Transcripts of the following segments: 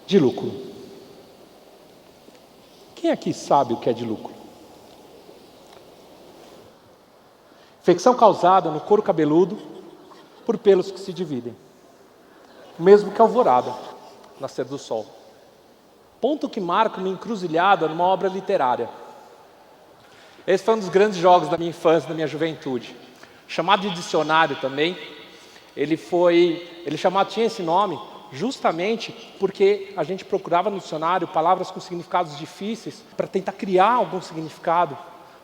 De lucro. Quem aqui sabe o que é de lucro? Infecção causada no couro cabeludo por pelos que se dividem. O mesmo que a alvorada, nascer do sol. Ponto que marca uma encruzilhada numa obra literária. Esse foi um dos grandes jogos da minha infância, da minha juventude. Chamado de dicionário também. Tinha esse nome justamente porque a gente procurava no dicionário palavras com significados difíceis para tentar criar algum significado,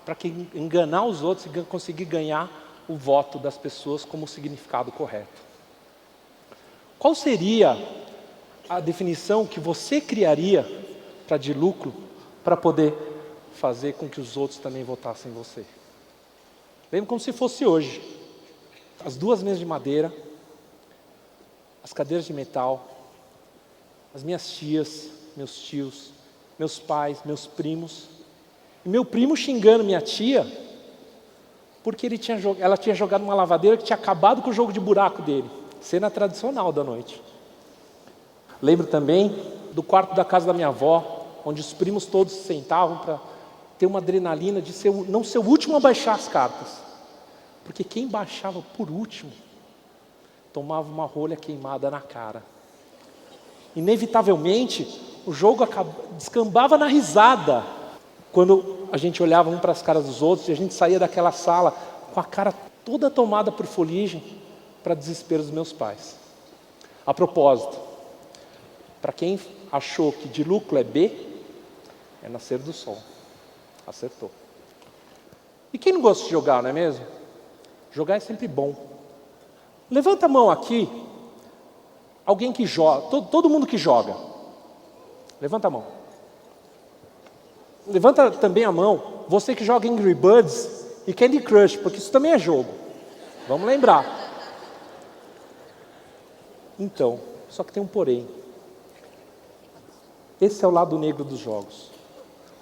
para enganar os outros e conseguir ganhar o voto das pessoas como o significado correto. Qual seria a definição que você criaria para de lucro, para poder fazer com que os outros também votassem em você? Lembra como se fosse hoje. As duas mesas de madeira, as cadeiras de metal, as minhas tias, meus tios, meus pais, meus primos, e meu primo xingando minha tia, porque ela tinha jogado uma lavadeira que tinha acabado com o jogo de buraco dele, cena tradicional da noite. Lembro também do quarto da casa da minha avó, onde os primos todos se sentavam para ter uma adrenalina de não ser o último a baixar as cartas, porque quem baixava por último tomava uma rolha queimada na cara. Inevitavelmente, o jogo descambava na risada quando a gente olhava um para as caras dos outros e a gente saía daquela sala com a cara toda tomada por fuligem, para desespero dos meus pais. A propósito, para quem achou que de lucro é B, é nascer do sol. Acertou. E quem não gosta de jogar, não é mesmo? Jogar é sempre bom. Levanta a mão aqui, alguém que joga, todo mundo que joga. Levanta a mão. Levanta também a mão, você que joga Angry Birds e Candy Crush, porque isso também é jogo. Vamos lembrar. Então, só que tem um porém. Esse é o lado negro dos jogos.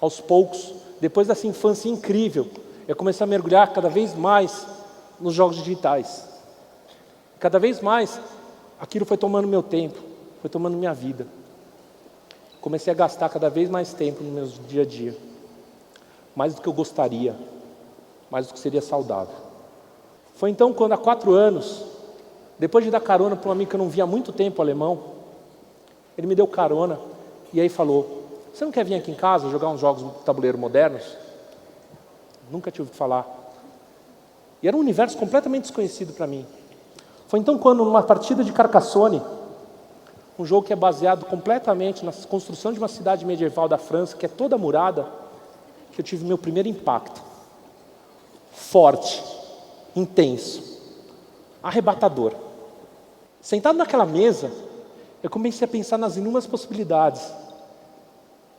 Aos poucos, depois dessa infância incrível, eu comecei a mergulhar cada vez mais nos jogos digitais. Cada vez mais, aquilo foi tomando meu tempo, foi tomando minha vida. Comecei a gastar cada vez mais tempo no meu dia a dia. Mais do que eu gostaria, mais do que seria saudável. Foi então quando, há 4 anos, depois de dar carona para um amigo que eu não via há muito tempo, alemão, ele me deu carona e aí falou: você não quer vir aqui em casa jogar uns jogos de tabuleiro modernos? Nunca tinha ouvido falar. E era um universo completamente desconhecido para mim. Foi então quando, numa partida de Carcassonne, um jogo que é baseado completamente na construção de uma cidade medieval da França, que é toda murada, que eu tive meu primeiro impacto. Forte, intenso, arrebatador. Sentado naquela mesa, eu comecei a pensar nas inúmeras possibilidades.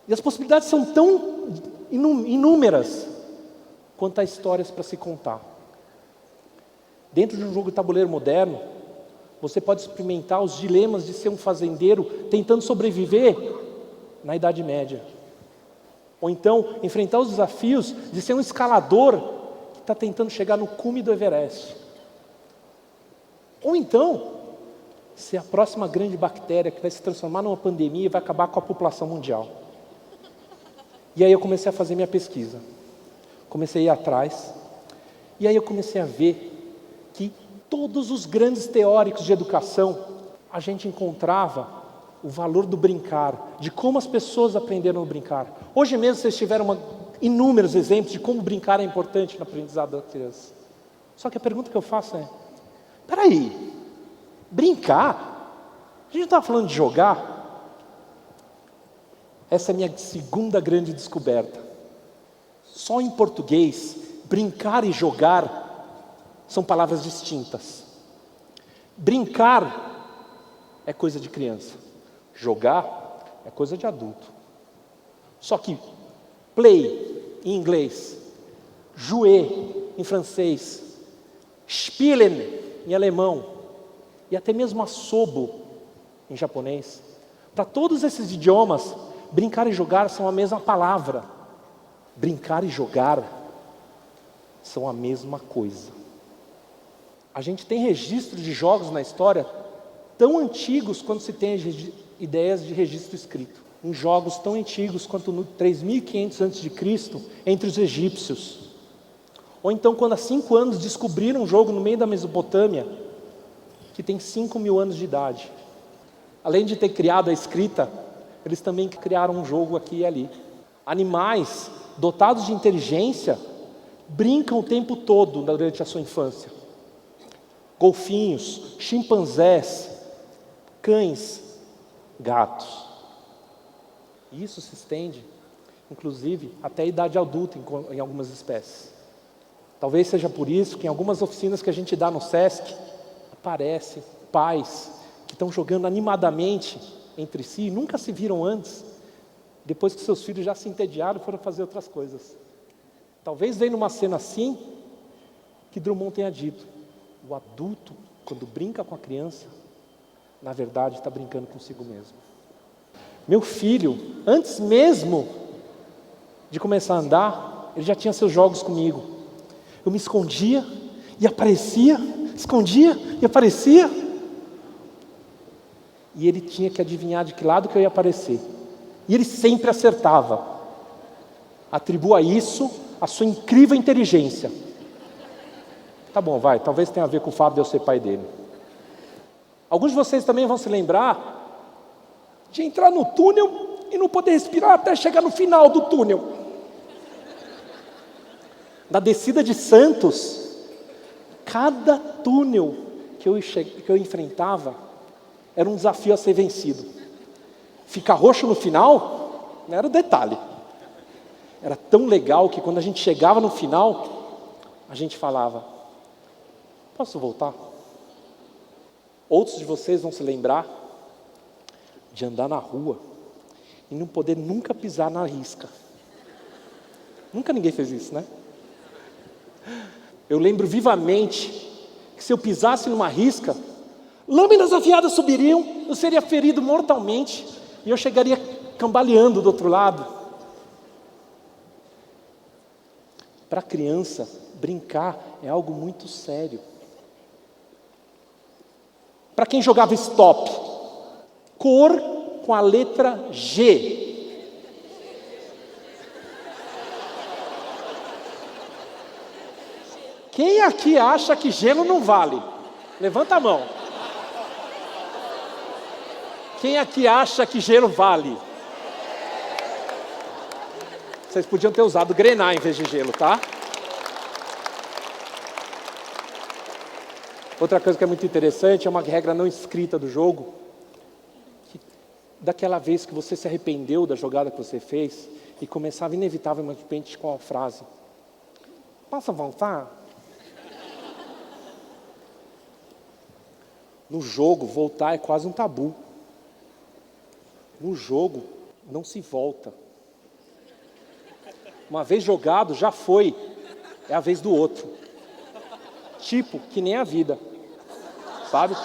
E as possibilidades são tão inúmeras quanto há histórias para se contar. Dentro de um jogo de tabuleiro moderno, você pode experimentar os dilemas de ser um fazendeiro tentando sobreviver na Idade Média. Ou então, enfrentar os desafios de ser um escalador que está tentando chegar no cume do Everest. Ou então, ser a próxima grande bactéria que vai se transformar numa pandemia e vai acabar com a população mundial. E aí eu comecei a fazer minha pesquisa. Comecei a ir atrás. E aí eu comecei a ver que todos os grandes teóricos de educação, a gente encontrava o valor do brincar, de como as pessoas aprenderam a brincar. Hoje mesmo vocês tiveram inúmeros exemplos de como brincar é importante no aprendizado da criança. Só que a pergunta que eu faço é: peraí, brincar? A gente não está falando de jogar? Essa é a minha segunda grande descoberta. Só em português, brincar e jogar são palavras distintas. Brincar é coisa de criança. Jogar é coisa de adulto. Só que play em inglês, jouer em francês, spielen em alemão e até mesmo asobo em japonês. Para todos esses idiomas, brincar e jogar são a mesma palavra. Brincar e jogar são a mesma coisa. A gente tem registros de jogos na história tão antigos quanto se tem ideias de registro escrito, em jogos tão antigos quanto no 3500 a.C., entre os egípcios. Ou então, quando há 5 anos descobriram um jogo no meio da Mesopotâmia, que tem 5.000 anos de idade. Além de ter criado a escrita, eles também criaram um jogo aqui e ali. Animais dotados de inteligência brincam o tempo todo durante a sua infância. Golfinhos, chimpanzés, cães, gatos. E isso se estende, inclusive, até a idade adulta em algumas espécies. Talvez seja por isso que em algumas oficinas que a gente dá no SESC, aparecem pais que estão jogando animadamente entre si, nunca se viram antes, depois que seus filhos já se entediaram e foram fazer outras coisas. Talvez venha numa cena assim, que Drummond tenha dito: o adulto, quando brinca com a criança, na verdade está brincando consigo mesmo. Meu filho, antes mesmo de começar a andar, ele já tinha seus jogos comigo. Eu me escondia e aparecia, escondia e aparecia. E ele tinha que adivinhar de que lado que eu ia aparecer. E ele sempre acertava. Atribua isso à sua incrível inteligência. Tá bom, vai, talvez tenha a ver com o fato de eu ser pai dele. Alguns de vocês também vão se lembrar de entrar no túnel e não poder respirar até chegar no final do túnel. Na descida de Santos, cada túnel que eu enfrentava era um desafio a ser vencido. Ficar roxo no final não era o detalhe. Era tão legal que quando a gente chegava no final, a gente falava: posso voltar? Outros de vocês vão se lembrar de andar na rua e não poder nunca pisar na risca. Nunca ninguém fez isso, né? Eu lembro vivamente que se eu pisasse numa risca, lâminas afiadas subiriam, eu seria ferido mortalmente e eu chegaria cambaleando do outro lado. Para a criança, brincar é algo muito sério. Para quem jogava stop, cor com a letra G. Quem aqui acha que gelo não vale? Levanta a mão. Quem aqui acha que gelo vale? Vocês podiam ter usado grená em vez de gelo, tá? Outra coisa que é muito interessante é uma regra não escrita do jogo. Que daquela vez que você se arrependeu da jogada que você fez e começava inevitavelmente com a frase: posso voltar? No jogo, voltar é quase um tabu. No jogo, não se volta. Uma vez jogado, já foi. É a vez do outro. Tipo, que nem a vida. Sabe?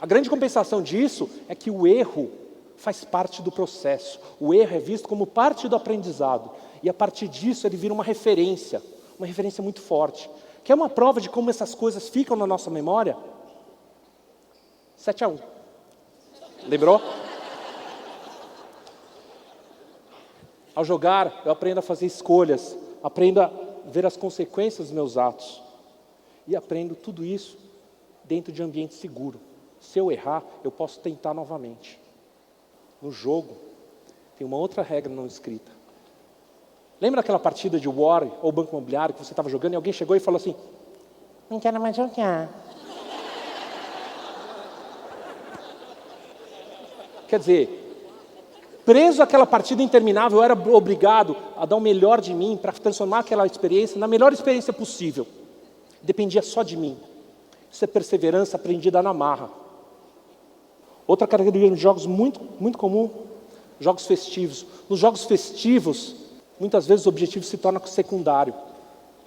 A grande compensação disso é que o erro faz parte do processo. O erro é visto como parte do aprendizado. E a partir disso ele vira uma referência muito forte. Quer uma prova de como essas coisas ficam na nossa memória? 7-1. Lembrou? Ao jogar, eu aprendo a fazer escolhas, aprendo a ver as consequências dos meus atos. E aprendo tudo isso dentro de um ambiente seguro. Se eu errar, eu posso tentar novamente. No jogo, tem uma outra regra não escrita. Lembra aquela partida de War ou Banco Imobiliário que você estava jogando e alguém chegou e falou assim: não quero mais jogar. Quer dizer, preso àquela partida interminável, eu era obrigado a dar o melhor de mim para transformar aquela experiência na melhor experiência possível. Dependia só de mim. Isso é perseverança aprendida na marra. Outra categoria de jogos muito comum, jogos festivos. Nos jogos festivos, muitas vezes o objetivo se torna secundário,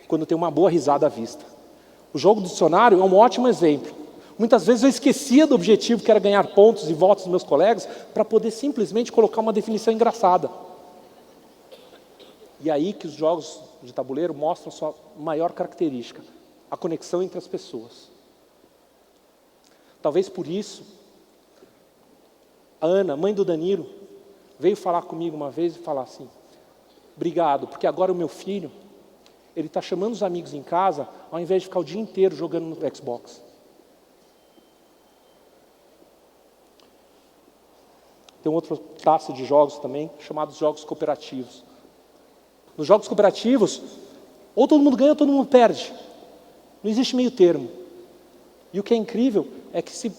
quando tem uma boa risada à vista. O jogo do dicionário é um ótimo exemplo. Muitas vezes eu esquecia do objetivo, que era ganhar pontos e votos dos meus colegas, para poder simplesmente colocar uma definição engraçada. E aí que os jogos de tabuleiro mostram sua maior característica: a conexão entre as pessoas. Talvez por isso, A Ana, mãe do Danilo, veio falar comigo uma vez e falar assim: obrigado, porque agora o meu filho, ele está chamando os amigos em casa, ao invés de ficar o dia inteiro jogando no Xbox. Tem outra classe de jogos também, chamados jogos cooperativos. Nos jogos cooperativos, ou todo mundo ganha ou todo mundo perde. Não existe meio termo. E o que é incrível é que se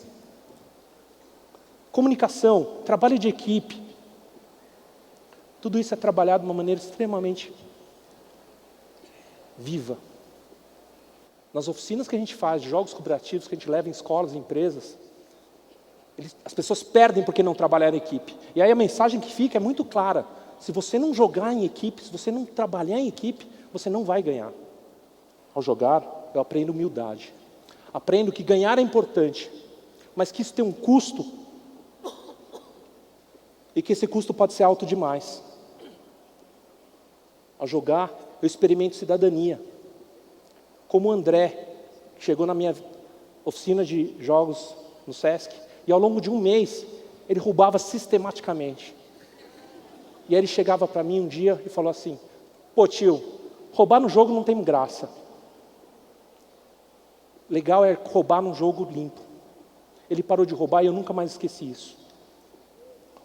comunicação, trabalho de equipe, tudo isso é trabalhado de uma maneira extremamente viva. Nas oficinas que a gente faz, de jogos cooperativos que a gente leva em escolas, em empresas, as pessoas perdem porque não trabalham em equipe. E aí a mensagem que fica é muito clara: se você não jogar em equipe, se você não trabalhar em equipe, você não vai ganhar. Ao jogar, eu aprendo humildade. Aprendo que ganhar é importante, mas que isso tem um custo, e que esse custo pode ser alto demais. Ao jogar, eu experimento cidadania. Como o André, que chegou na minha oficina de jogos no Sesc, e ao longo de um mês, ele roubava sistematicamente. E aí ele chegava para mim um dia e falou assim: pô tio, roubar no jogo não tem graça. Legal é roubar num jogo limpo. Ele parou de roubar e eu nunca mais esqueci isso.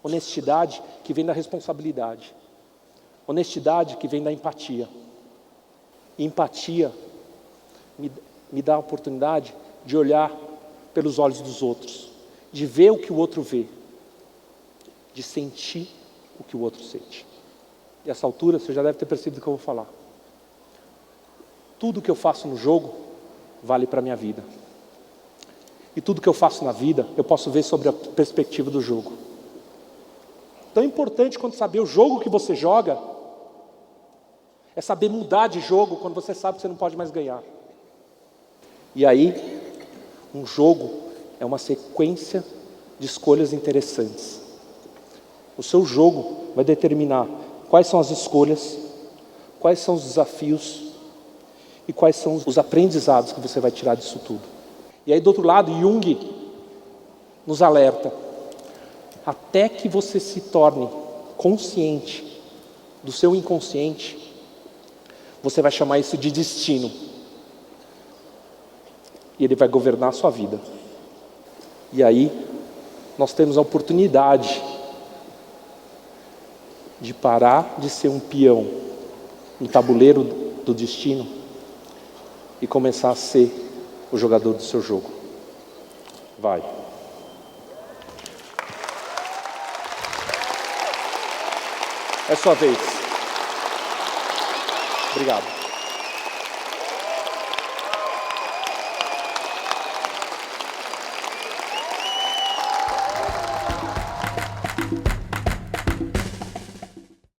Honestidade que vem da responsabilidade. Honestidade que vem da empatia. E empatia me dá a oportunidade de olhar pelos olhos dos outros, de ver o que o outro vê, de sentir o que o outro sente. E a essa altura você já deve ter percebido o que eu vou falar. Tudo que eu faço no jogo vale para a minha vida. E tudo que eu faço na vida, eu posso ver sobre a perspectiva do jogo. Tão importante quanto saber o jogo que você joga, é saber mudar de jogo quando você sabe que você não pode mais ganhar. E aí, um jogo é uma sequência de escolhas interessantes. O seu jogo vai determinar quais são as escolhas, quais são os desafios e quais são os aprendizados que você vai tirar disso tudo. E aí do outro lado, Jung nos alerta: até que você se torne consciente do seu inconsciente, você vai chamar isso de destino. E ele vai governar a sua vida. E aí, nós temos a oportunidade de parar de ser um peão no tabuleiro do destino e começar a ser o jogador do seu jogo. Vai. É sua vez. Obrigado.